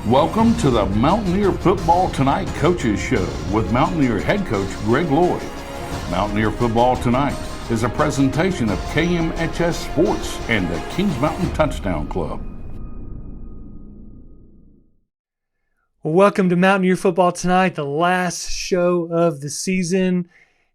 Welcome to the Mountaineer Football Tonight Coaches Show with Mountaineer head coach Greg Lloyd. Mountaineer Football Tonight is a presentation of KMHS Sports and the Kings Mountain Touchdown Club. Welcome to Mountaineer Football Tonight, the last show of the season,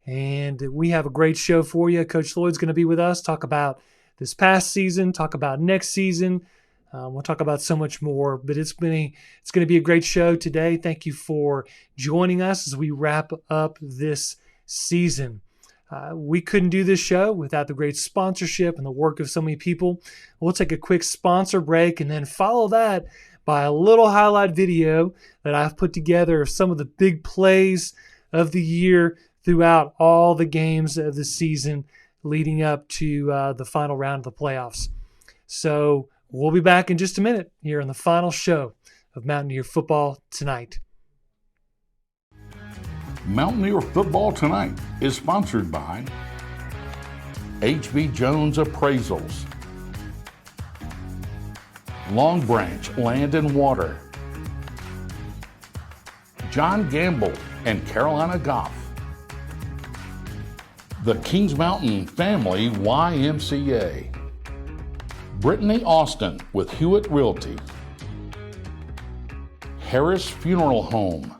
and we have a great show for you. Coach Lloyd's going to be with us, talk about this past season, talk about next season. We'll talk about so much more, but it's going to be a great show today. Thank you for joining us as we wrap up this season. We couldn't do this show without the great sponsorship and the work of so many people. We'll take a quick sponsor break and then follow that by a little highlight video that I've put together of some of the big plays of the year throughout all the games of the season leading up to the final round of the playoffs. So we'll be back in just a minute here on the final show of Mountaineer Football Tonight. Mountaineer Football Tonight is sponsored by H.B. Jones Appraisals, Long Branch Land and Water, John Gamble and Carolina Goff, the Kings Mountain Family YMCA, Brittany Austin with Hewitt Realty, Harris Funeral Home,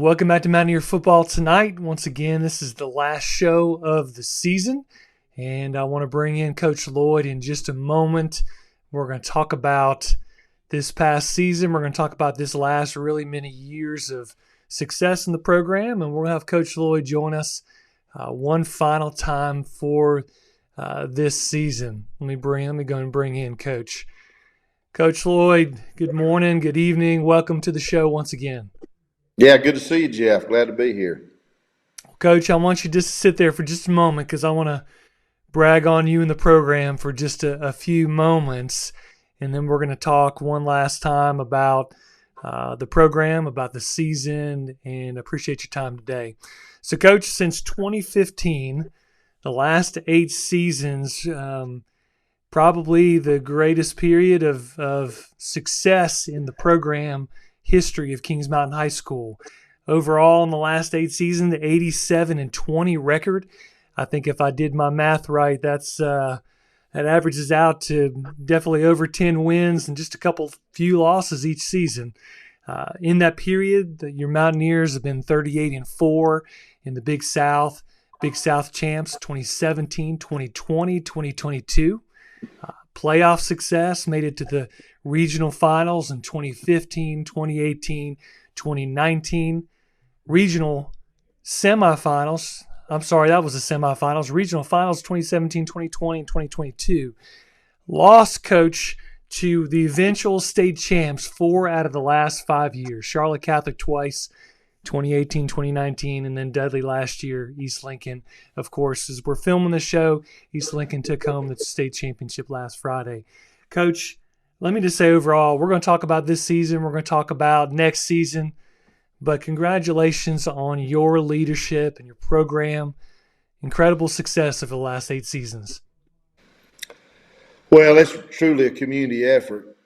welcome back to Mountaineer Football Tonight. Once again, this is the last show of the season, and I want to bring in Coach Lloyd in just a moment. We're going to talk about this past season. We're going to talk about this last really many years of success in the program, and we're going to have Coach Lloyd join us one final time for this season. Let me go and bring in Coach. Coach Lloyd, good morning, good evening. Welcome to the show once again. Yeah, good to see you, Jeff. Glad to be here. Coach, I want you just to sit there for just a moment because I want to brag on you and the program for just a few moments, and then we're going to talk one last time about the program, about the season, and appreciate your time today. So, Coach, since 2015, the last 8 seasons, probably the greatest period of success in the program history of Kings Mountain High School. Overall, in the last 8 seasons, the 87-20 record. I think if I did my math right, that averages out to definitely over 10 wins and just a few losses each season. In that period, your Mountaineers have been 38-4 in the Big South champs 2017, 2020, 2022. Playoff success, made it to the regional finals in 2015, 2018, 2019. Regional semifinals. I'm sorry, that was the semifinals. Regional finals 2017, 2020, and 2022. Lost, Coach, to the eventual state champs 4 out of the last 5 years. Charlotte Catholic twice, 2018, 2019, and then Dudley last year, East Lincoln. Of course, as we're filming the show, East Lincoln took home the state championship last Friday. Coach, let me just say overall, we're going to talk about this season. We're going to talk about next season. But congratulations on your leadership and your program. Incredible success over the last 8 seasons. Well, it's truly a community effort,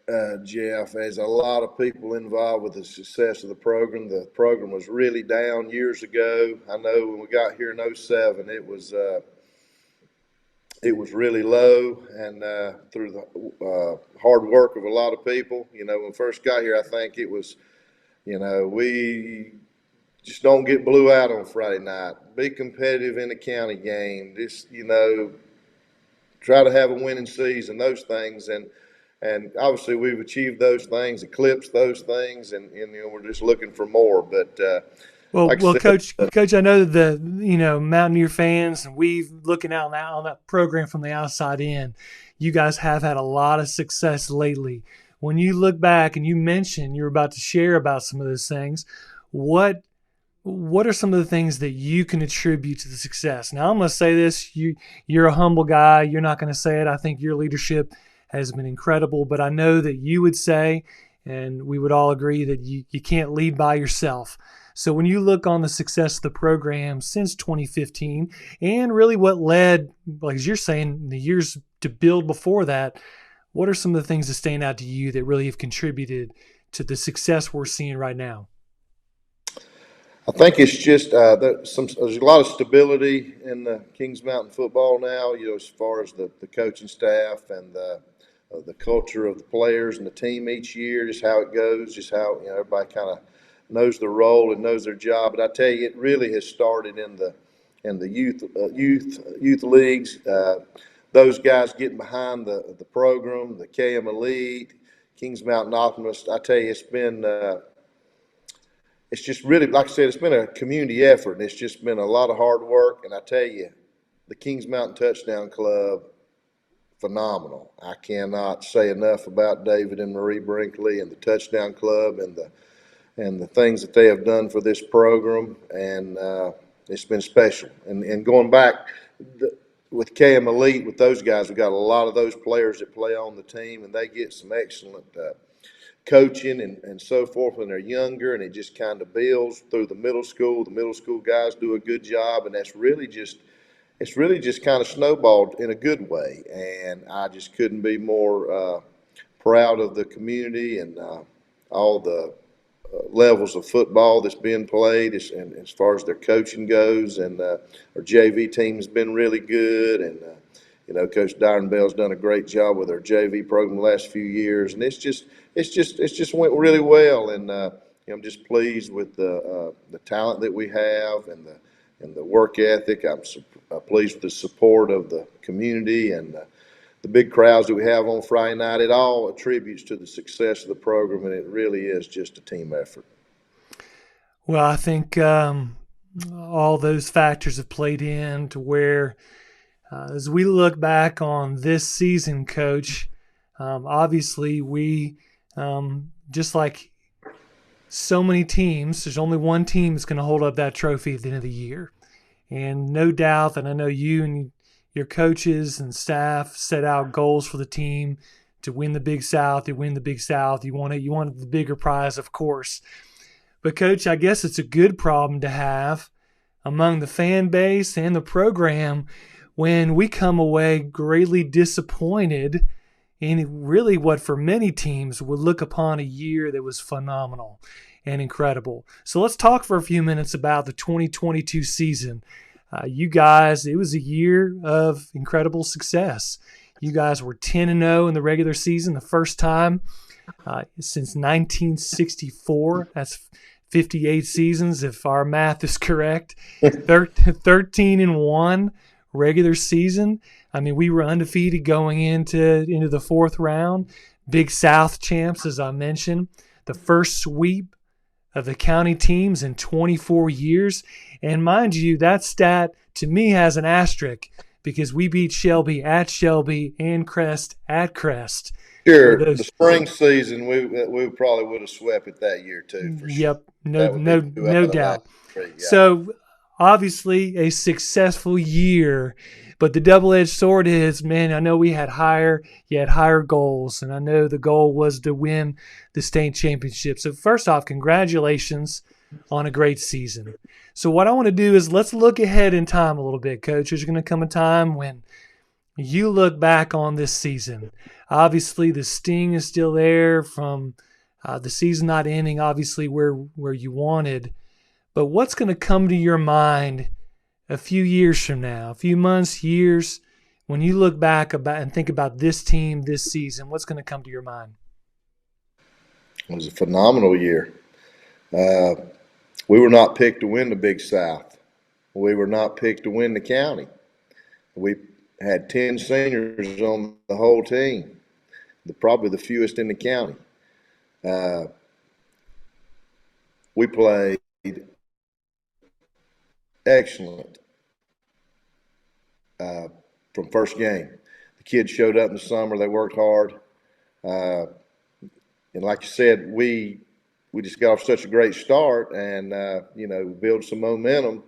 Jeff. There's a lot of people involved with the success of the program. The program was really down years ago. I know when we got here in 2007, it was really low, and through the hard work of a lot of people. You know, when we first got here, I think it was, we just don't get blew out on Friday night. Be competitive in a county game. Just, try to have a winning season, those things. And obviously we've achieved those things, eclipsed those things, and we're just looking for more. But Well, like well, I said, Coach, I know that the Mountaineer fans, and we've looking out now on that program from the outside in. You guys have had a lot of success lately. When you look back and you mentioned you're about to share about some of those things, what are some of the things that you can attribute to the success? Now, I'm going to say this: you're a humble guy. You're not going to say it. I think your leadership has been incredible, but I know that you would say, and we would all agree, that you can't lead by yourself. So when you look on the success of the program since 2015 and really what led, like as you're saying, the years to build before that, what are some of the things that stand out to you that really have contributed to the success we're seeing right now? I think it's just there's a lot of stability in the Kings Mountain football now, as far as the coaching staff and the culture of the players and the team each year, just how it goes, just how everybody kind of knows their role and knows their job. But I tell you, it really has started in the youth leagues. Those guys getting behind the program, the KM Elite, Kings Mountain Optimists. I tell you, it's just really, like I said, it's been a community effort, and it's just been a lot of hard work. And I tell you, the Kings Mountain Touchdown Club, phenomenal. I cannot say enough about David and Marie Brinkley and the Touchdown Club and the things that they have done for this program, and it's been special. And going back with KM Elite, with those guys, we've got a lot of those players that play on the team, and they get some excellent coaching and so forth when they're younger, and it just kind of builds through the middle school. The middle school guys do a good job, and it's really just kind of snowballed in a good way. And I just couldn't be more proud of the community and all the levels of football that's being played as far as their coaching goes. And our JV team has been really good, and Coach Dyron Bell's done a great job with our JV program the last few years, and it's just went really well. And I'm just pleased with the talent that we have and the work ethic. I'm pleased with the support of the community and the big crowds that we have on Friday night. It all attributes to the success of the program, and it really is just a team effort. Well, I think all those factors have played in to where, as we look back on this season, Coach, obviously we, just like so many teams, there's only one team that's going to hold up that trophy at the end of the year. And no doubt that I know you and your coaches and staff set out goals for the team to win the Big South. You win the Big South. You wanted the bigger prize, of course. But, Coach, I guess it's a good problem to have among the fan base and the program when we come away greatly disappointed in really what for many teams would look upon a year that was phenomenal and incredible. So let's talk for a few minutes about the 2022 season. You guys, it was a year of incredible success. You guys were 10-0 in the regular season, the first time since 1964. That's 58 seasons, if our math is correct. 13-1 regular season. I mean, we were undefeated going into the fourth round. Big South champs, as I mentioned. The first sweep of the county teams in 24 years. And mind you, that stat to me has an asterisk because we beat Shelby at Shelby and Crest at Crest. Sure, the spring season, we probably would have swept it that year too, for sure. Yep, no doubt. Yeah. So obviously a successful year, but the double-edged sword is, man, I know you had higher goals, and I know the goal was to win the state championship. So first off, congratulations on a great season. So what I want to do is let's look ahead in time a little bit, Coach. There's going to come a time when you look back on this season. Obviously, the sting is still there from the season not ending, obviously, where you wanted. But what's going to come to your mind a few years from now, a few months, years, when you look back and think about this team, this season, what's going to come to your mind? It was a phenomenal year. We were not picked to win the Big South. We were not picked to win the county. We had 10 seniors on the whole team, probably the fewest in the county. We played excellent from first game. The kids showed up in the summer. They worked hard. And like you said, we just got off such a great start and, build some momentum.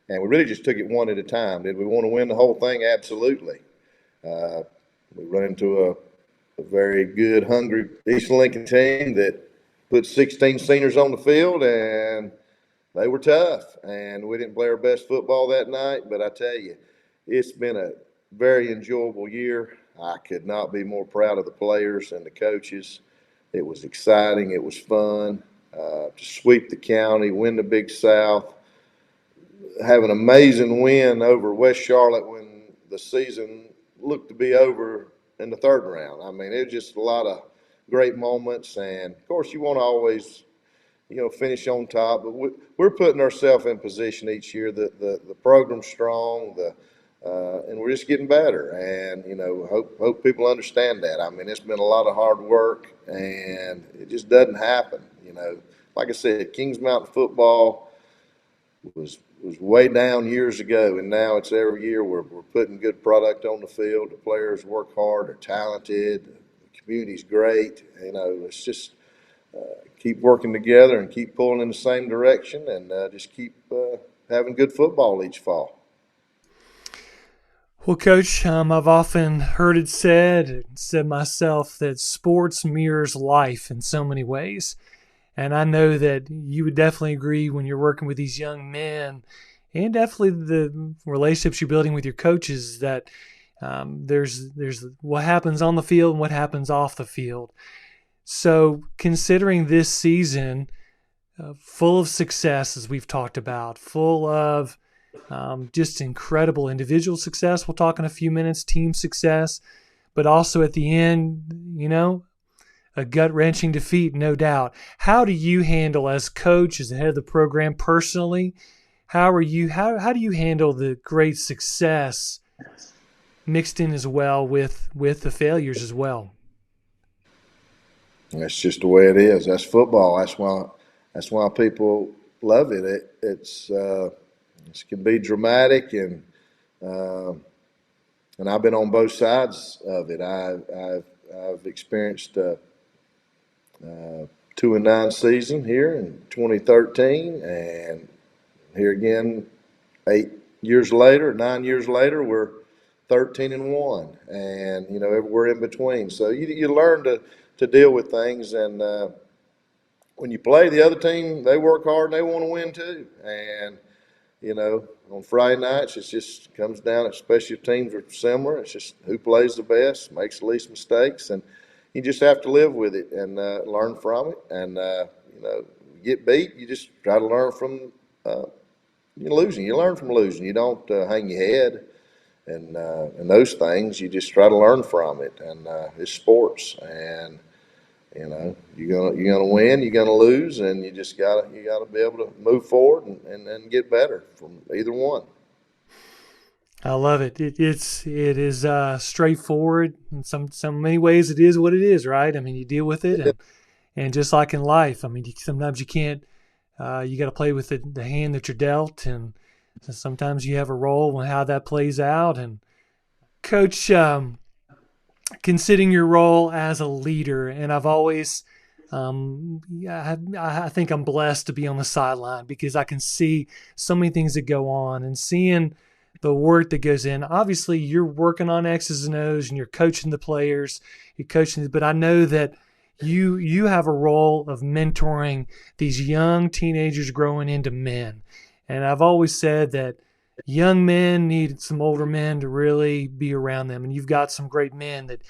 And we really just took it one at a time. Did we want to win the whole thing? Absolutely. We run into a very good, hungry East Lincoln team that put 16 seniors on the field, and they were tough. And we didn't play our best football that night, but I tell you, it's been a very enjoyable year. I could not be more proud of the players and the coaches. It was exciting. It was fun to sweep the county, win the Big South, have an amazing win over West Charlotte when the season looked to be over in the third round. I mean, it was just a lot of great moments. And, of course, you want to always, finish on top. But we're putting ourselves in position each year. The program's strong, and we're just getting better. And, hope people understand that. I mean, it's been a lot of hard work, and it just doesn't happen. Like I said, Kings Mountain football was way down years ago, and now it's every year we're putting good product on the field. The players work hard, they're talented, the community's great. Let's just keep working together and keep pulling in the same direction and just keep having good football each fall. Well, Coach, I've often heard it said myself, that sports mirrors life in so many ways. And I know that you would definitely agree when you're working with these young men, and definitely the relationships you're building with your coaches, that there's what happens on the field and what happens off the field. So considering this season full of success, as we've talked about, full of just incredible individual success, we'll talk in a few minutes, team success, but also at the end, a gut-wrenching defeat, no doubt. How do you handle, as coach, as the head of the program personally, how do you handle the great success mixed in as well with the failures as well? That's just the way it is. That's football. That's why people love it. It can be dramatic, and I've been on both sides of it. I've experienced 2-9 season here in 2013, and here again 9 years later, we're 13-1, and everywhere in between. So you learn to deal with things, and when you play the other team, they work hard and they want to win too. And on Friday nights, it just comes down, especially if teams are similar. It's just who plays the best, makes the least mistakes, and you just have to live with it and learn from it. And you get beat, you just try to learn from losing. You learn from losing. You don't hang your head and those things. You just try to learn from it. And it's sports, and you're gonna win, you're gonna lose, and you gotta be able to move forward and get better from either one. I love it. It is straightforward in some many ways. It is what it is, right? I mean, you deal with it, and just like in life, I mean, sometimes you can't. You got to play with the hand that you're dealt, and sometimes you have a role in how that plays out. And Coach, considering your role as a leader, and I've always, I think I'm blessed to be on the sideline because I can see so many things that go on and seeing the work that goes in. Obviously, you're working on X's and O's, and you're coaching the players, but I know that you have a role of mentoring these young teenagers growing into men. And I've always said that young men need some older men to really be around them. And you've got some great men that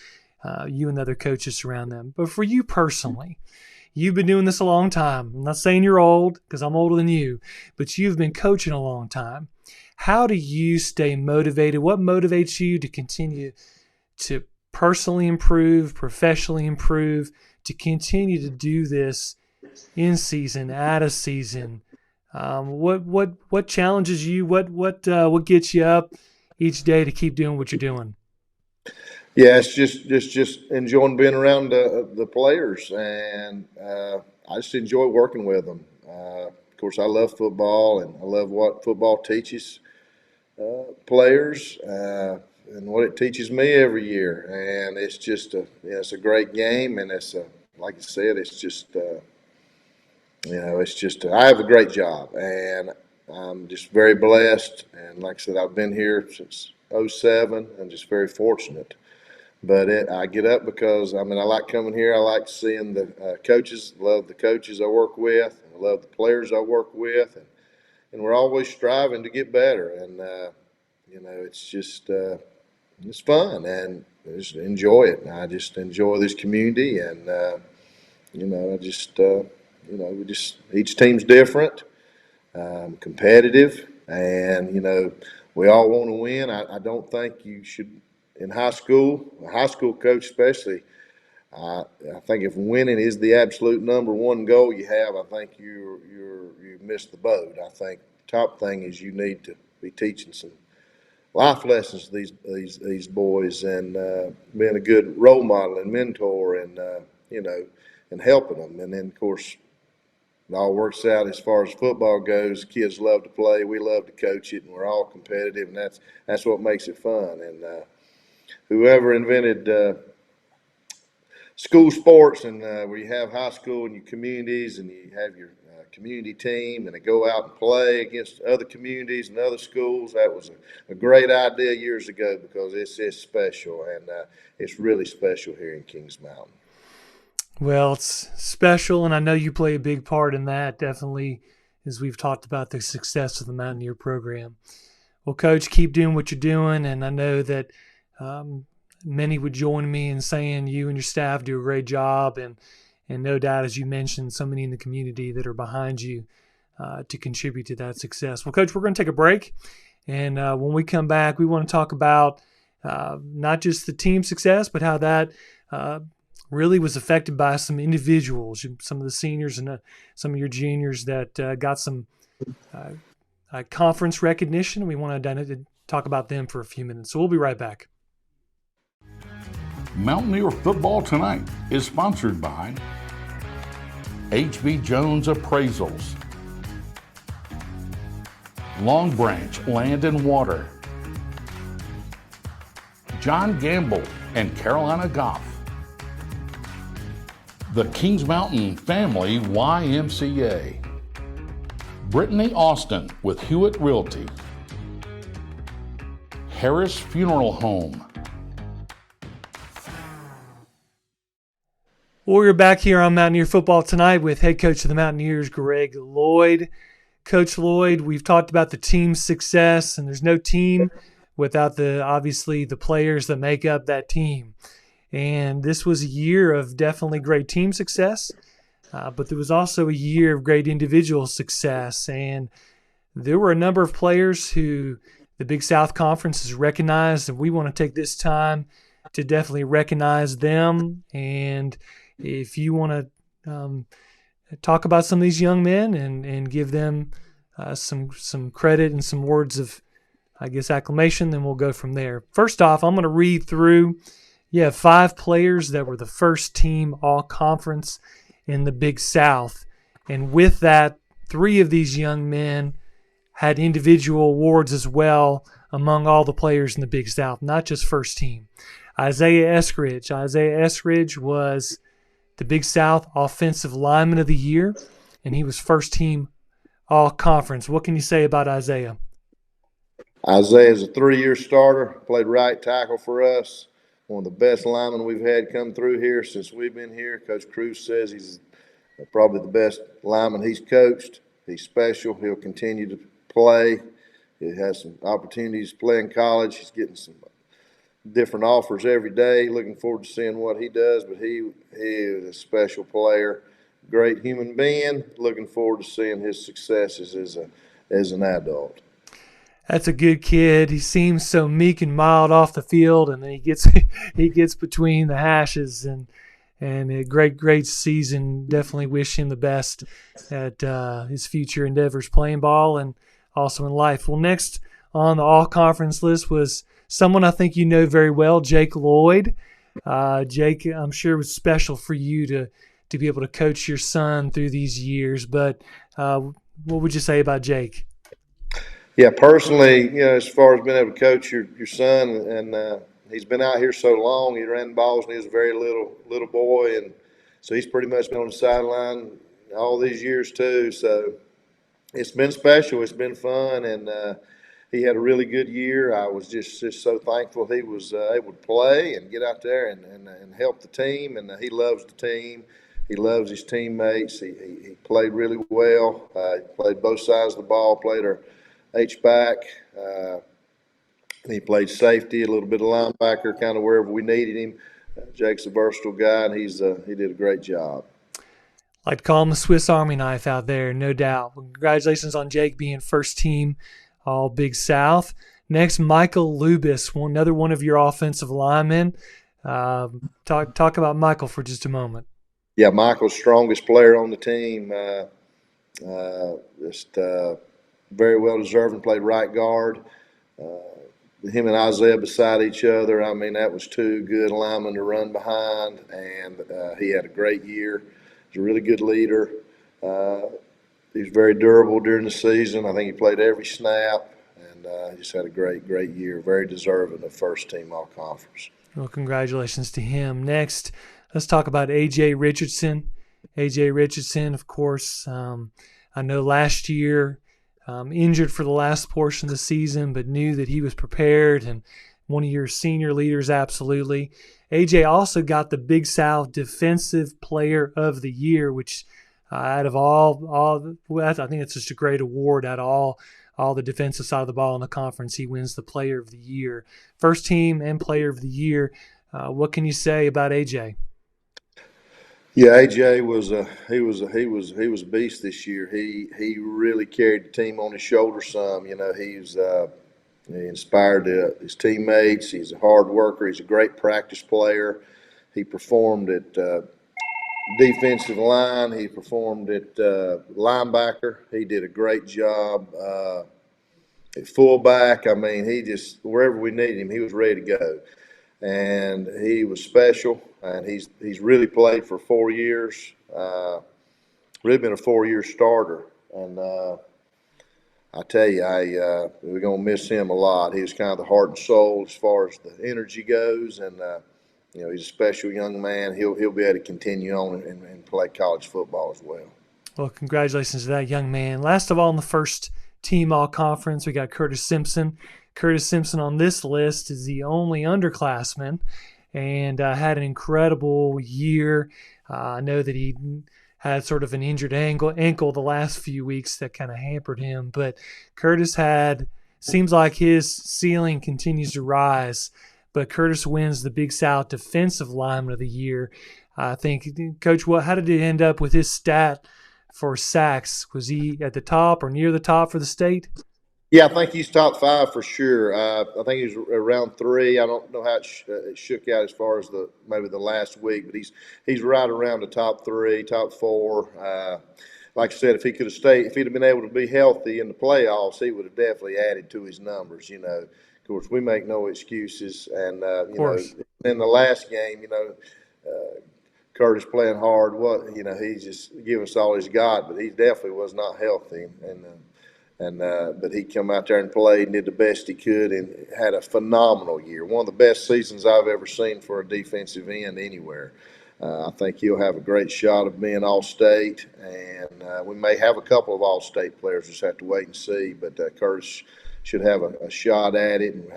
you and other coaches surround them. But for you personally, you've been doing this a long time. I'm not saying you're old because I'm older than you, but you've been coaching a long time. How do you stay motivated? What motivates you to continue to personally improve, professionally improve, to continue to do this in season, out of season? What challenges you? What gets you up each day to keep doing what you're doing? Yeah, it's just enjoying being around the players, and I just enjoy working with them. Of course, I love football, and I love what football teaches players and what it teaches me every year. And it's just it's a great game, and it's like I said, it's just I have a great job, and I'm just very blessed. And like I said, I've been here since '07. I'm just very fortunate. But I get up because I like coming here. I like seeing the coaches. Love the coaches I work with. I love the players I work with, and we're always striving to get better. And it's just it's fun, and I just enjoy it. And I just enjoy this community, and each team's different, competitive, and we all want to win. I don't think you should in high school, a high school coach especially. I think if winning is the absolute number one goal you have, I think you missed the boat. I think the top thing is you need to be teaching some life lessons to these boys, and being a good role model and mentor, and and helping them. And then of course it all works out as far as football goes. Kids love to play, we love to coach it, and we're all competitive, and that's what makes it fun. And whoever invented school sports, and where you have high school and your communities, and you have your community team, and they go out and play against other communities and other schools. That was a great idea years ago, because it's special, and it's really special here in Kings Mountain. Well, it's special, and I know you play a big part in that, definitely, as we've talked about the success of the Mountaineer program. Well, Coach, keep doing what you're doing, and I know that many would join me in saying you and your staff do a great job, and no doubt, as you mentioned, so many in the community that are behind you to contribute to that success. Well, Coach, we're going to take a break, and when we come back, we want to talk about not just the team success, but how that really was affected by some individuals, some of the seniors and some of your juniors that got some conference recognition. We want to talk about them for a few minutes. So we'll be right back. Mountaineer Football Tonight is sponsored by H.B. Jones Appraisals, Long Branch Land and Water, John Gamble and Carolina Goff, the Kings Mountain Family YMCA, Brittany Austin with Hewitt Realty, Harris Funeral Home. We're back here on Mountaineer Football Tonight with head coach of the Mountaineers, Greg Lloyd. Coach Lloyd, we've talked about the team's success, and there's no team without obviously the players that make up that team. And this was a year of definitely great team success, but there was also a year of great individual success. And there were a number of players who the Big South Conference has recognized, and we want to take this time to definitely recognize them. And if you want to talk about some of these young men and give them some credit and some words of, I guess, acclamation, then we'll go from there. First off, I'm going to read through. You have 5 players that were the first team all-conference in the Big South. And with that, 3 of these young men had individual awards as well among all the players in the Big South, not just first team. Isaiah Eskridge was the Big South Offensive Lineman of the Year, and he was first team all-conference. What can you say about Isaiah? Isaiah is a 3-year starter, played right tackle for us. One of the best linemen we've had come through here since we've been here. Coach Cruz says he's probably the best lineman he's coached. He's special. He'll continue to play. He has some opportunities to play in college. He's getting some different offers every day. Looking forward to seeing what he does, but he is a special player, great human being. Looking forward to seeing his successes as an adult. That's a good kid. He seems so meek and mild off the field, and then he gets between the hashes, and a great season. Definitely wish him the best at his future endeavors, playing ball and also in life. Well, next on the all-conference list was someone I think you know very well, Jake Lloyd. Jake, I'm sure it was special for you to be able to coach your son through these years. But what would you say about Jake? Yeah, personally, as far as being able to coach your son, and he's been out here so long. He ran balls when he was a very little boy, and so he's pretty much been on the sideline all these years too. So it's been special. It's been fun, and he had a really good year. I was just so thankful he was able to play and get out there and help the team. And he loves the team. He loves his teammates. He played really well. He played both sides of the ball. Played our H-back. He played safety, a little bit of linebacker, kind of wherever we needed him. Jake's a versatile guy, and he did a great job. Like to call him a Swiss Army knife out there, no doubt. Well, congratulations on Jake being first team all Big South. Next, Michael Lubis, another one of your offensive linemen. Talk about Michael for just a moment. Yeah, Michael's strongest player on the team. Very well deserving, played right guard. Him and Isaiah beside each other, I mean, that was 2 good linemen to run behind, and he had a great year. He's a really good leader. He was very durable during the season. I think he played every snap, and he just had a great year. Very deserving of first team all conference. Well, congratulations to him. Next, let's talk about A.J. Richardson. A.J. Richardson, of course, I know last year injured for the last portion of the season, but knew that he was prepared, and one of your senior leaders, absolutely. A.J. also got the Big South Defensive Player of the Year, which out of all, I think it's just a great award. Out of all the defensive side of the ball in the conference, he wins the Player of the Year, first team and Player of the Year. What can you say about A.J.? Yeah, AJ was a beast this year. He really carried the team on his shoulders some. He inspired his teammates. He's a hard worker. He's a great practice player. He performed at defensive line. He performed at linebacker. He did a great job at fullback. I mean, he just, wherever we needed him, he was ready to go. And he was special, and he's really played for 4 years. Really been a 4-year starter, and I tell you, we're gonna miss him a lot. He was kind of the heart and soul as far as the energy goes, and he's a special young man. He'll be able to continue on and play college football as well. Well, congratulations to that young man. Last of all, in the first team all-conference, we got Curtis Simpson. Curtis Simpson on this list is the only underclassman and had an incredible year. I know that he had sort of an injured ankle the last few weeks that kind of hampered him, but Curtis seems like his ceiling continues to rise. But Curtis wins the Big South Defensive Lineman of the Year. I think, Coach, how did it end up with his stat for sacks? Was he at the top or near the top for the state? Yeah, I think he's top 5 for sure. I think he's around 3. I don't know how it shook out as far as maybe the last week, but he's right around the top 3, top 4. Like I said, if he'd have been able to be healthy in the playoffs, he would have definitely added to his numbers. Of course, we make no excuses, and in the last game, Curtis playing hard. He's just giving us all he's got, but he definitely was not healthy, but he come out there and played and did the best he could and had a phenomenal year. One of the best seasons I've ever seen for a defensive end anywhere. I think he'll have a great shot of being All-State, and we may have a couple of All-State players. Just have to wait and see. But Curtis should have a shot at it, and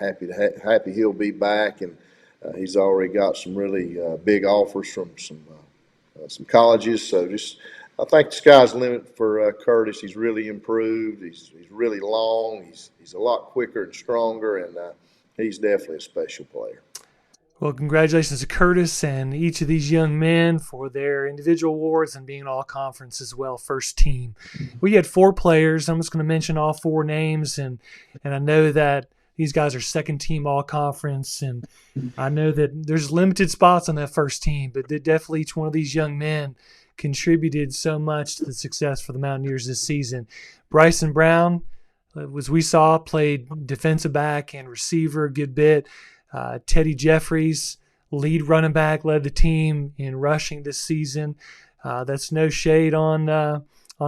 happy he'll be back. And he's already got some really big offers from some colleges. So I think the sky's the limit for Curtis. He's really improved. He's really long. He's a lot quicker and stronger, and he's definitely a special player. Well, congratulations to Curtis and each of these young men for their individual awards and being all-conference as well, first team. We had 4 players. I'm just going to mention all 4 names, and I know that these guys are second-team all-conference, and I know that there's limited spots on that first team, but definitely each one of these young men contributed so much to the success for the Mountaineers this season. Bryson Brown, as we saw, played defensive back and receiver a good bit. Teddy Jeffries, lead running back, led the team in rushing this season. That's no shade on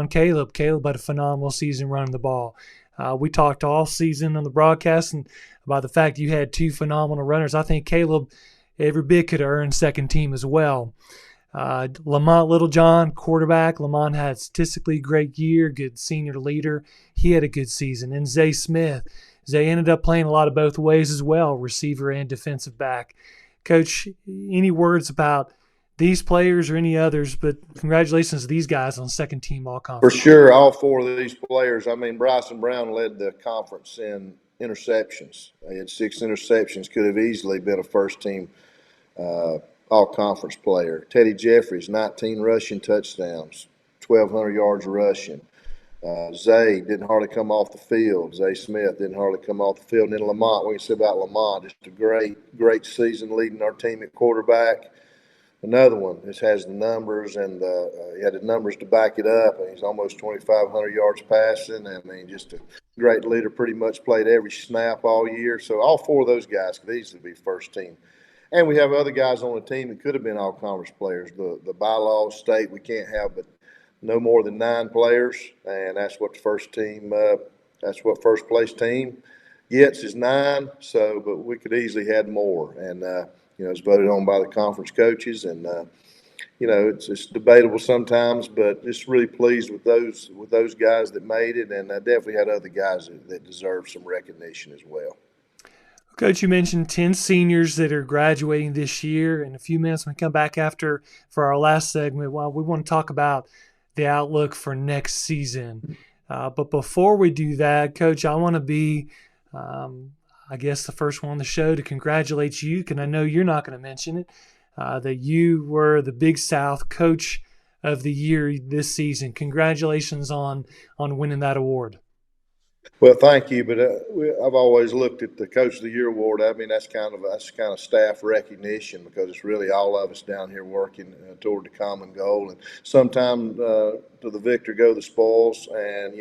Caleb. Caleb had a phenomenal season running the ball. We talked all season on the broadcast and about the fact you had 2 phenomenal runners. I think Caleb every bit could earn second team as well. Lamont Littlejohn, quarterback. Lamont had a statistically great year, good senior leader. He had a good season. And Zay Smith. Zay ended up playing a lot of both ways as well, receiver and defensive back. Coach, any words about these players or any others? But congratulations to these guys on second team all-conference. For sure, all 4 of these players. I mean, Bryson Brown led the conference in interceptions. He had 6 interceptions, could have easily been a first team all-conference player. Teddy Jeffries, 19 rushing touchdowns, 1,200 yards rushing. Zay didn't hardly come off the field. Zay Smith didn't hardly come off the field. And then Lamont, we can say about Lamont, just a great season leading our team at quarterback. Another one just has the numbers, and he had the numbers to back it up. And he's almost 2,500 yards passing. I mean, just a great leader, pretty much played every snap all year. So all 4 of those guys could easily be first team. And we have other guys on the team that could have been all-conference players. The bylaw state we can't have but no more than 9 players, and that's what the first team. That's what first place team gets is 9. So, but we could easily had more, and it's voted on by the conference coaches, and it's debatable sometimes, but just really pleased with those guys that made it, and I definitely had other guys that deserve some recognition as well. Coach, you mentioned 10 seniors that are graduating this year. In a few minutes, when we come back for our last segment, well, we want to talk about the outlook for next season. But before we do that, Coach, I want to be, I guess, the first one on the show to congratulate you, because I know you're not going to mention it, that you were the Big South Coach of the Year this season. Congratulations on winning that award. Well, thank you, but I've always looked at the Coach of the Year award. I mean, that's kind of staff recognition because it's really all of us down here working toward the common goal. And sometimes to the victor go the spoils, and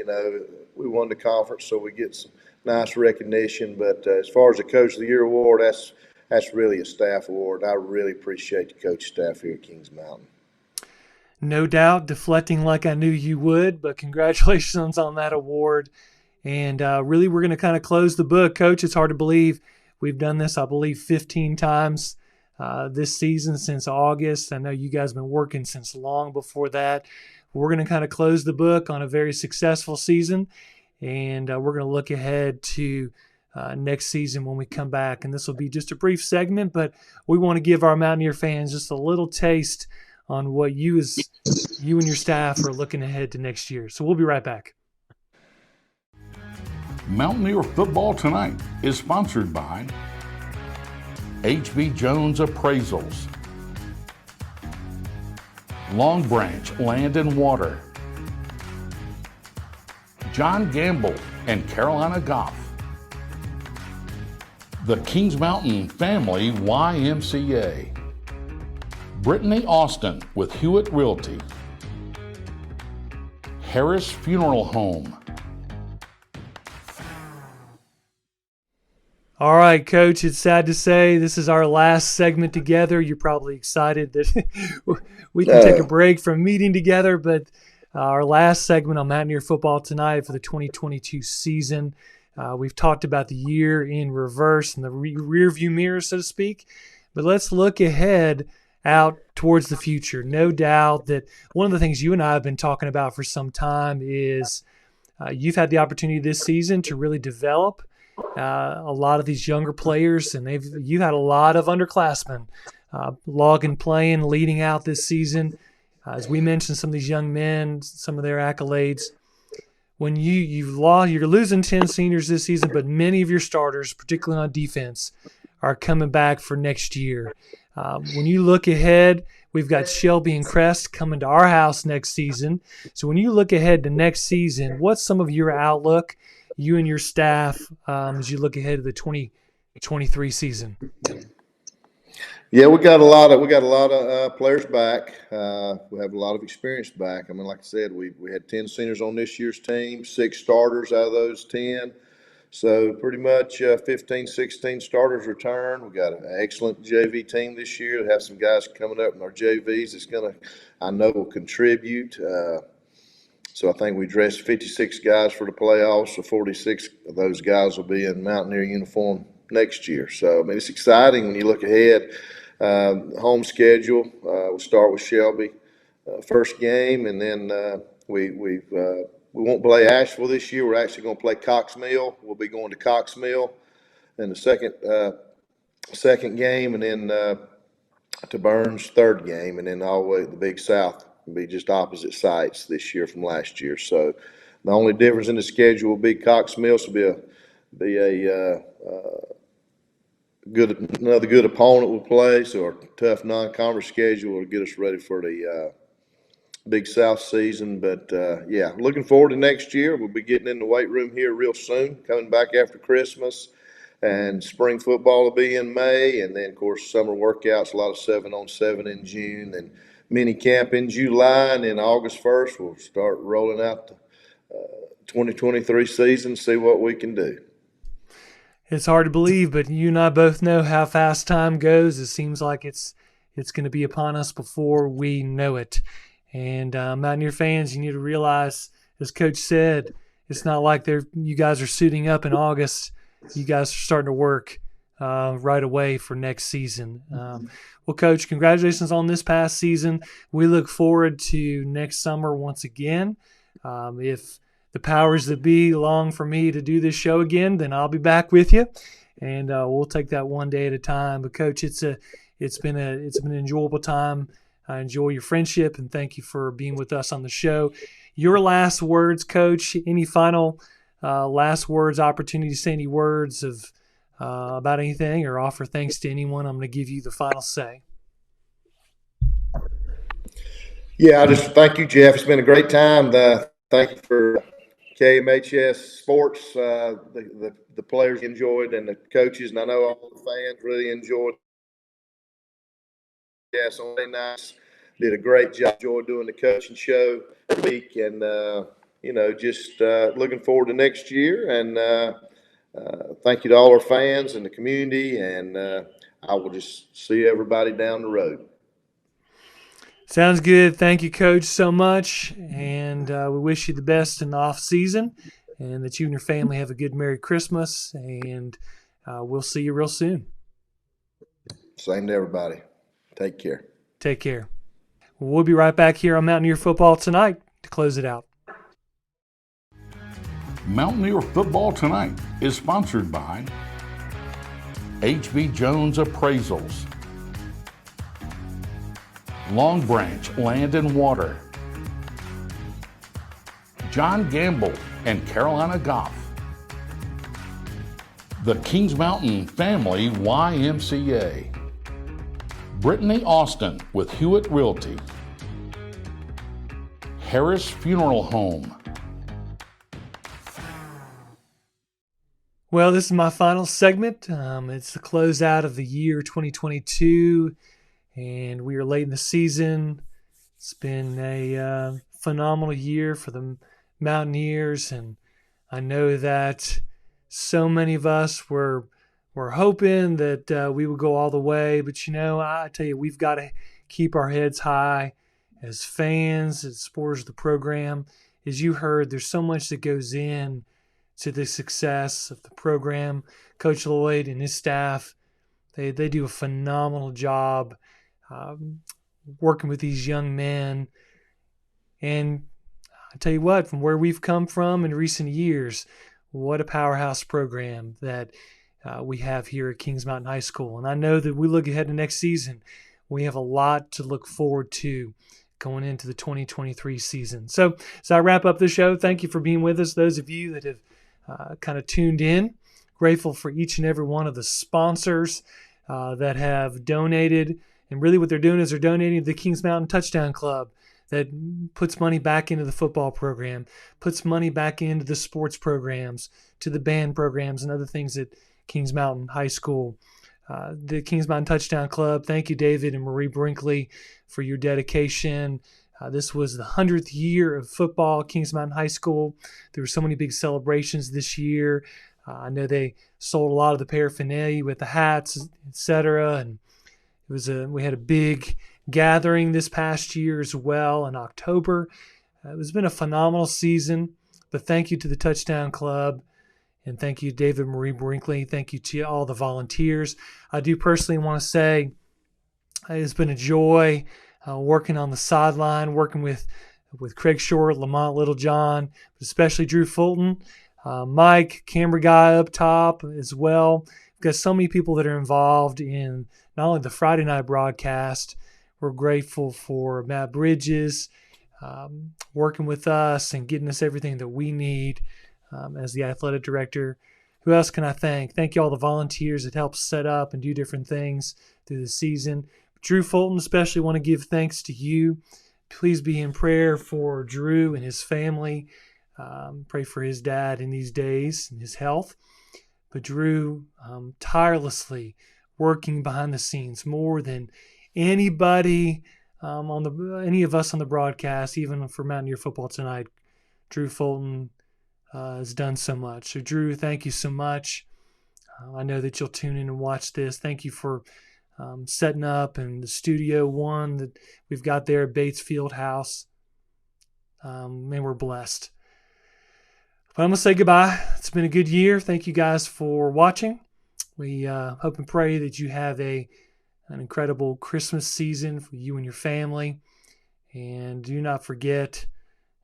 we won the conference, so we get some nice recognition. But as far as the Coach of the Year award, that's really a staff award. I really appreciate the coach staff here at Kings Mountain. No doubt, deflecting like I knew you would, but congratulations on that award. And really, we're going to kind of close the book. Coach, it's hard to believe we've done this, I believe, 15 times this season since August. I know you guys have been working since long before that. We're going to kind of close the book on a very successful season, and we're going to look ahead to next season when we come back. And this will be just a brief segment, but we want to give our Mountaineer fans just a little taste on what you and your staff are looking ahead to next year. So we'll be right back. Mountaineer Football Tonight is sponsored by H.B. Jones Appraisals, Long Branch Land and Water, John Gamble and Carolina Goff, the Kings Mountain Family YMCA, Brittany Austin with Hewitt Realty, Harris Funeral Home. All right, Coach, it's sad to say this is our last segment together. You're probably excited that we can take a break from meeting together, but our last segment on Mountaineer Football Tonight for the 2022 season. We've talked about the year in reverse and the rear view mirror, so to speak, but let's look ahead out towards the future. No doubt that one of the things you and I have been talking about for some time is you've had the opportunity this season to really develop a lot of these younger players, and you've had a lot of underclassmen logging, playing, leading out this season. As we mentioned, some of these young men, some of their accolades. When you're losing 10 seniors this season, but many of your starters, particularly on defense, are coming back for next year. When you look ahead, we've got Shelby and Crest coming to our house next season. So when you look ahead to next season, what's some of your outlook, you and your staff, as you look ahead to the 2023 season? Yeah, we got a lot of players back. We have a lot of experience back. I mean, like I said, we had 10 seniors on this year's team, 6 starters out of those 10. So pretty much 15, 16 starters return. We got an excellent JV team this year. We have some guys coming up in our JVs that's I know will contribute. So I think we dressed 56 guys for the playoffs. So 46 of those guys will be in Mountaineer uniform next year. So, I mean, it's exciting when you look ahead. Home schedule, we'll start with Shelby first game, and then we won't play Asheville this year. We're actually going to play Cox Mill. We'll be going to Cox Mill in the second game, and then to Burns third game, and then all the way to the Big South. Will be just opposite sites this year from last year. So the only difference in the schedule will be Cox Mill will be another good opponent we'll play. So our tough non-conference schedule will get us ready for the Big South season. But yeah, looking forward to next year. We'll be getting in the weight room here real soon, coming back after Christmas. And spring football will be in May, and then of course summer workouts, a lot of 7-on-7 in June, and mini camp in July, and then August 1st we'll start rolling out the 2023 season, see what we can do. It's hard to believe, but you and I both know how fast time goes. It seems like it's going to be upon us before we know it. And Mountaineer fans, you need to realize, as Coach said, it's not like you guys are suiting up in August. You guys are starting to work right away for next season. Well, Coach, congratulations on this past season. We look forward to next summer once again. If the powers that be long for me to do this show again, then I'll be back with you, and we'll take that one day at a time. But Coach, it's been an enjoyable time. I enjoy your friendship, and thank you for being with us on the show. Your last words, Coach. Any final last words? Opportunity to say any words of about anything, or offer thanks to anyone? I'm going to give you the final say. Yeah, I just thank you, Jeff. It's been a great time. Thank you for KMHS sports, the players enjoyed and the coaches, and I know all the fans really enjoyed. Yes, on Monday nights, did a great job. Enjoyed doing the coaching show this week, and just looking forward to next year. And thank you to all our fans and the community, and I will just see everybody down the road. Sounds good. Thank you, Coach, so much. And we wish you the best in the off season, and that you and your family have a good Merry Christmas. And we'll see you real soon. Same to everybody. Take care. Take care. We'll be right back here on Mountaineer Football Tonight to close it out. Mountaineer Football Tonight is sponsored by H.B. Jones Appraisals, Long Branch Land and Water, John Gamble and Carolina Goff, the Kings Mountain Family YMCA, Brittany Austin with Hewitt Realty, Harris Funeral Home. Well, this is my final segment. It's the closeout of the year 2022, and we are late in the season. It's been a phenomenal year for the Mountaineers, and I know that so many of us were hoping that we would go all the way. But, I tell you, we've got to keep our heads high as fans, as supporters of the program. As you heard, there's so much that goes in to the success of the program. Coach Lloyd and his staff, they do a phenomenal job working with these young men. And I tell you what, from where we've come from in recent years, what a powerhouse program that we have here at Kings Mountain High School. And I know that we look ahead to next season, we have a lot to look forward to going into the 2023 season. So I wrap up the show. Thank you for being with us. Those of you that have kind of tuned in, grateful for each and every one of the sponsors that have donated. And really what they're doing is they're donating to the Kings Mountain Touchdown Club that puts money back into the football program, puts money back into the sports programs, to the band programs and other things at Kings Mountain High School. The Kings Mountain Touchdown Club, thank you, David and Marie Brinkley, for your dedication. This was the 100th year of football at Kings Mountain High School. There were so many big celebrations this year. I know they sold a lot of the paraphernalia with the hats, etc. And we had a big gathering this past year as well in October. It's been a phenomenal season. But thank you to the Touchdown Club. And thank you, David Marie Brinkley. Thank you to all the volunteers. I do personally want to say it's been a joy working on the sideline, working with Craig Short, Lamont Littlejohn, especially Drew Fulton, Mike, camera guy up top as well. We've got so many people that are involved in not only the Friday night broadcast. We're grateful for Matt Bridges working with us and getting us everything that we need as the athletic director. Who else can I thank? Thank you all the volunteers that help set up and do different things through the season. Drew Fulton, especially want to give thanks to you. Please be in prayer for Drew and his family. Pray for his dad in these days and his health. But Drew, tirelessly working behind the scenes more than anybody any of us on the broadcast, even for Mountaineer Football Tonight. Drew Fulton has done so much. So Drew, thank you so much. I know that you'll tune in and watch this. Thank you for setting up and the Studio One that we've got there at Bates Field House. Man, we're blessed. But I'm going to say goodbye. It's been a good year. Thank you guys for watching. We hope and pray that you have an incredible Christmas season for you and your family. And do not forget,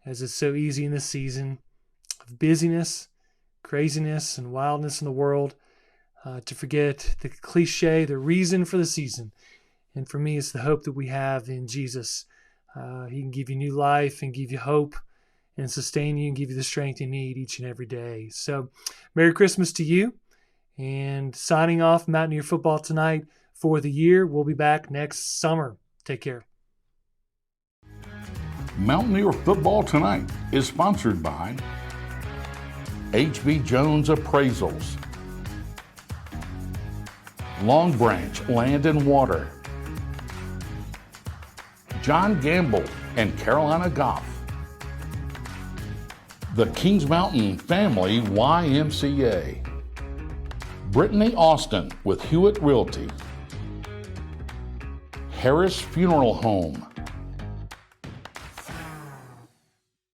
as it's so easy in this season of busyness, craziness, and wildness in the world, to forget the cliche, the reason for the season. And for me, it's the hope that we have in Jesus. He can give you new life and give you hope and sustain you and give you the strength you need each and every day. So Merry Christmas to you. And signing off, Mountaineer Football Tonight for the year. We'll be back next summer. Take care. Mountaineer Football Tonight is sponsored by H.B. Jones Appraisals, Long Branch Land and Water, John Gamble and Carolina Goff, the Kings Mountain Family YMCA, Brittany Austin with Hewitt Realty, Harris Funeral Home,